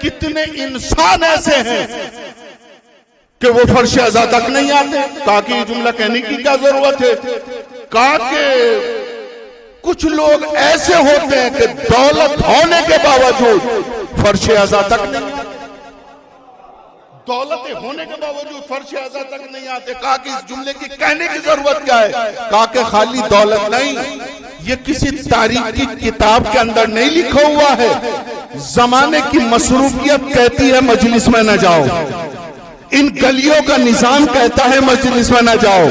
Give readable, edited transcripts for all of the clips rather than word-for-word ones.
कितने इंसान ऐसे हैं कि वो फर्श अज़ा तक नहीं आते। कहा कि ये जुमला कहने की क्या जरूरत है? कहा कि कुछ लोग ऐसे होते हैं कि दौलत होने के बावजूद फर्श अज़ा तक नहीं आते, दौलत होने के बावजूद फर्श अज़ा तक नहीं आते। कहा कि इस जुमले की कहने की जरूरत क्या है? कहा कि खाली दौलत नहीं, ये किसी तारीख की किताब के अंदर नहीं लिखा हुआ है। जमाने की मसरूफियत कहती है मजलिस में न जाओ, इन गलियों का निजाम कहता है मजलिस में न जाओ,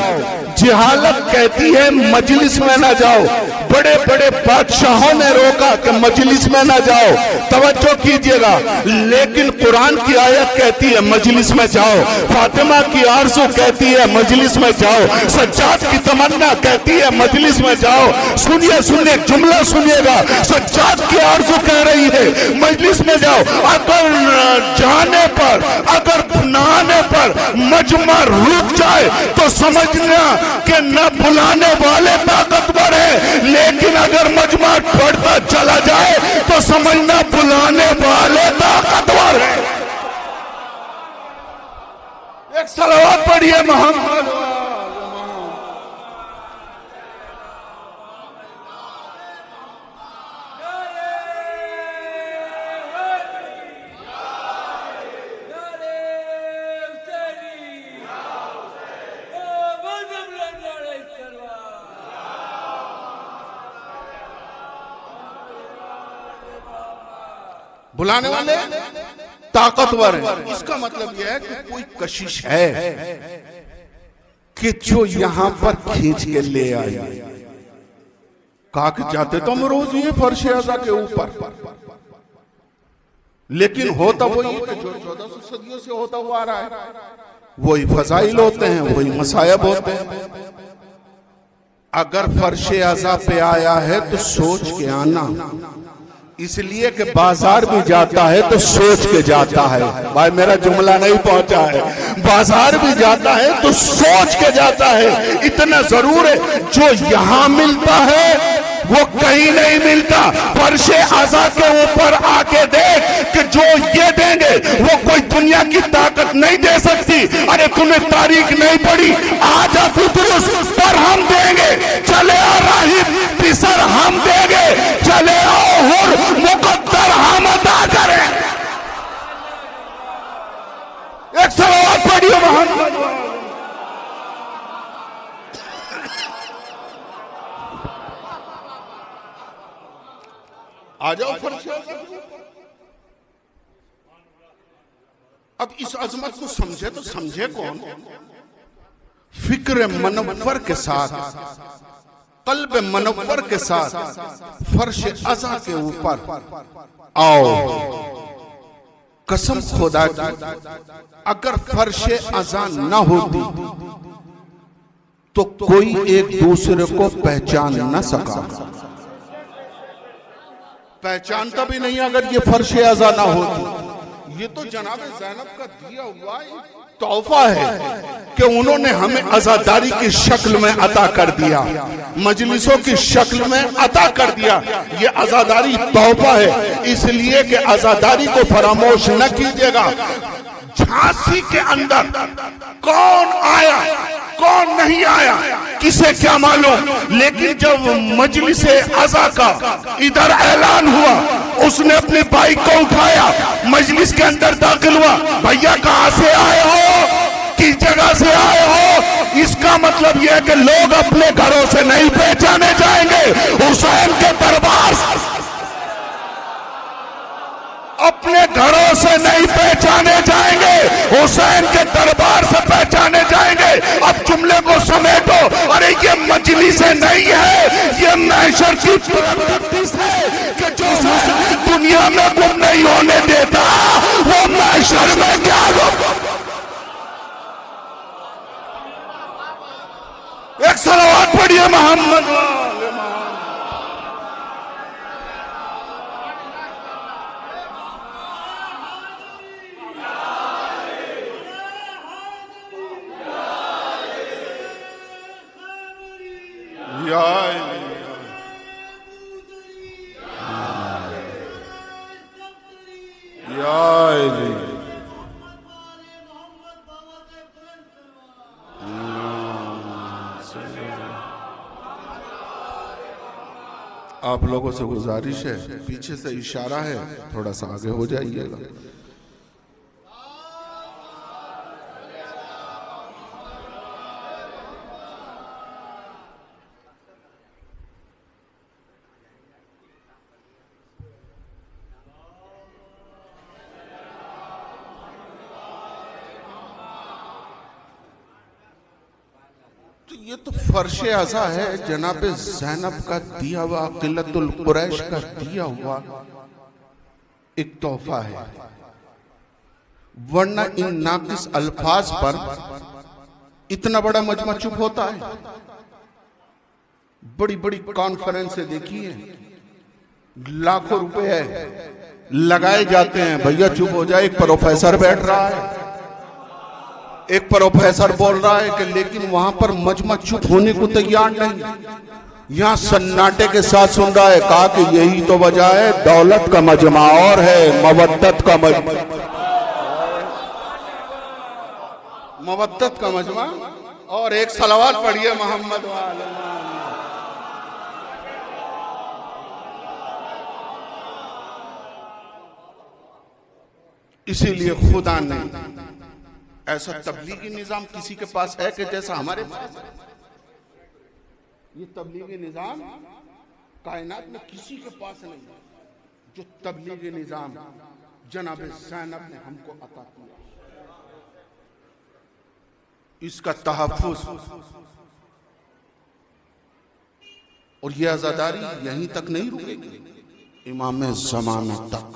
जिहालत कहती है मजलिस में ना जाओ, बड़े बड़े बादशाहों ने रोका कि मजलिस में ना जाओ, तवज्जो कीजिएगा, लेकिन कुरान की आयत कहती है मजलिस में जाओ, फातिमा की आरज़ू कहती है मजलिस में जाओ, सज्जाद की तमन्ना कहती है मजलिस में जाओ। सुनिए सुनिए, जुमला सुनिएगा, सज्जाद की आरज़ू कह रही है मजलिस में जाओ। अगर जाने पर, अगर बनाने पर मजमा रुक जाए तो समझना कि न बुलाने वाले ताकतवर है, लेकिन अगर मजमा बढ़ता चला जाए तो समझना बुलाने वाले ताकतवर है। एक सलावत पढ़िए मोहम्मद। बुलाने वाले ताकतवर है, इसका मतलब यह है कि कोई कशिश है कि जो यहां पर खींच के ले आई। कहा कि जाते तो हम रोज ये फर्श अज़ा के ऊपर, लेकिन होता वही है जो 1400 सदियों से होता हुआ आ रहा है। वही फजाइल होते हैं, वही मसायब होते हैं। अगर फर्श अज़ा पे आया है तो सोच के आना, इसलिए कि बाजार भी जाता है तो सोच के जाता है। भाई मेरा जुमला नहीं पहुंचा है, बाजार भी जाता है तो सोच के जाता है। इतना जरूर है, जो यहां मिलता है वो कहीं नहीं मिलता। फर्श अज़ा के ऊपर आके देख कि जो ये देंगे वो कोई दुनिया की ताकत नहीं दे सकती। अरे तूने तारीख नहीं पढ़ी? आज फितरुस पर हम देंगे, चले आ राहिब पिसर हम देंगे, चले आओ हुर मुकद्दर हम अदा करें। एक सलावत पढ़िए मोहम्मद। आ जाओ फर्श अज़ा। अब इस अजमत को समझे तो समझे कौन? फिक्र मनव्वर के साथ, कल्ब मनव्वर के साथ फर्श अज़ा के ऊपर आओ। कसम खुदा की, अगर फर्श अज़ा न होती तो कोई एक दूसरे को पहचान न सका। पहचानता भी नहीं अगर ये फर्श अज़ा ना होती। ये तो जनाब ज़ैनब का दिया हुआ तोहफा है कि उन्होंने हमें आजादारी की शक्ल में अता कर दिया, मजलिसों की शक्ल में अता कर दिया। ये आजादारी तोहफा है, इसलिए कि आजादारी को फरामोश न कीजिएगा। झांसी के अंदर कौन आया कौन नहीं आया किसे क्या मालूम, लेकिन जब मजलिस अज़ा का इधर ऐलान हुआ, उसने अपने बाइक को उठाया, मजलिस के अंदर दाखिल हुआ। भैया कहां से आए हो, किस जगह से आए हो? इसका मतलब यह है कि लोग अपने घरों से नहीं पहचाने जाएंगे, हुसैन के दरबार अपने घरों से नहीं पहचाने जाएंगे, हुसैन के दरबार से पहचाने जाएंगे। अब जुमले को समेटो। अरे ये मजलिस नहीं है, ये महशर की प्रैक्टिस है कि जो दुनिया में गुम नहीं होने देता वो महशर में क्या हो। एक सलावत पढ़िए मोहम्मद। या आप लोगों से गुजारिश है, पीछे से इशारा है, थोड़ा सा आगे हो जाइएगा। ये तो फर्शे अज़ा है, जनाबे ज़ैनब का दिया हुआ, किल्लतुल कुरैश का दिया हुआ एक तोहफा है, वरना इन नाकिस अल्फाज पर इतना बड़ा मजमा चुप होता है। बड़ी बड़ी कॉन्फ्रेंसें देखी है, लाखों रुपए लगाए जाते हैं, भैया चुप हो जाए। एक प्रोफेसर बैठ रहा है, एक प्रोफेसर बोल रहा है कि लेकिन वहां पर मजमा चुप होने को तैयार नहीं, यहां सन्नाटे के साथ सुन रहा है। कहा कि यही तो वजह है, दौलत का मजमा और है मवद्दत का मजमा, मवद्दत का मजमा। और एक सलावत पढ़िए मोहम्मद वाले। इसीलिए खुदा ने ऐसा तबलीगी निजाम किसी के पास है कि जैसा हमारे पास है? ये तबलीगी निजाम कायनात में किसी के पास नहीं, जो तबलीगी निजाम जनाब ज़ैनब ने हमको अता किया। इसका तहफ़्फ़ुज़ और ये आज़ादारी यहीं तक नहीं रुकेगी, इमाम ज़माना तक।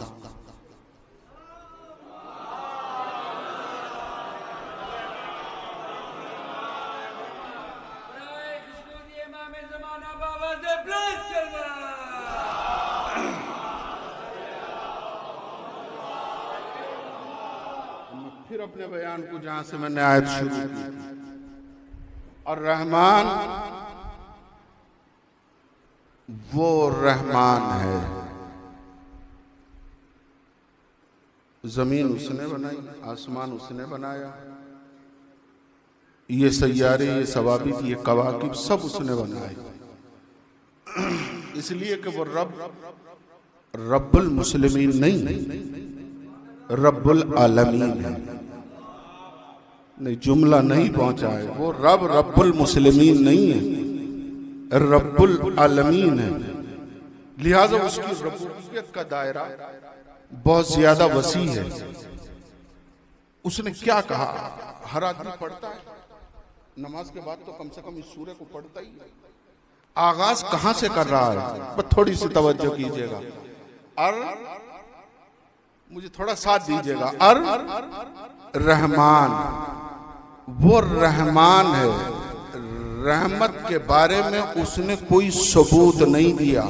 फिर अपने बयान को जहां से मैंने आयत शुरू की, और रहमान वो रहमान है, जमीन उसने बनाई, आसमान उसने बनाया, ये सैयारे, ये सवाबित, ये कवाकिब सब उसने बनाए। इसलिए कि वो रब्बुल मुस्लिमीन नहीं, रब्बुल आलमीन है। नहीं, जुमला नहीं पहुंचा है। वो रब्बुल मुस्लिमीन नहीं है, रब्बुल आलमीन है। लिहाजा उसकी रब्बुबियत का दायरा बहुत ज्यादा वसी है। उसने क्या कहा? हर आदमी पढ़ता है, नमाज के बाद तो कम से कम इस सूरह को पढ़ता ही है। आगाज कहां से कर रहा है, बस थोड़ी सी तवज्जो कीजिएगा और मुझे थोड़ा साथ दीजिएगा। रहमान, वो रहमान है, रहमत के बारे में उसने कोई सबूत नहीं दिया।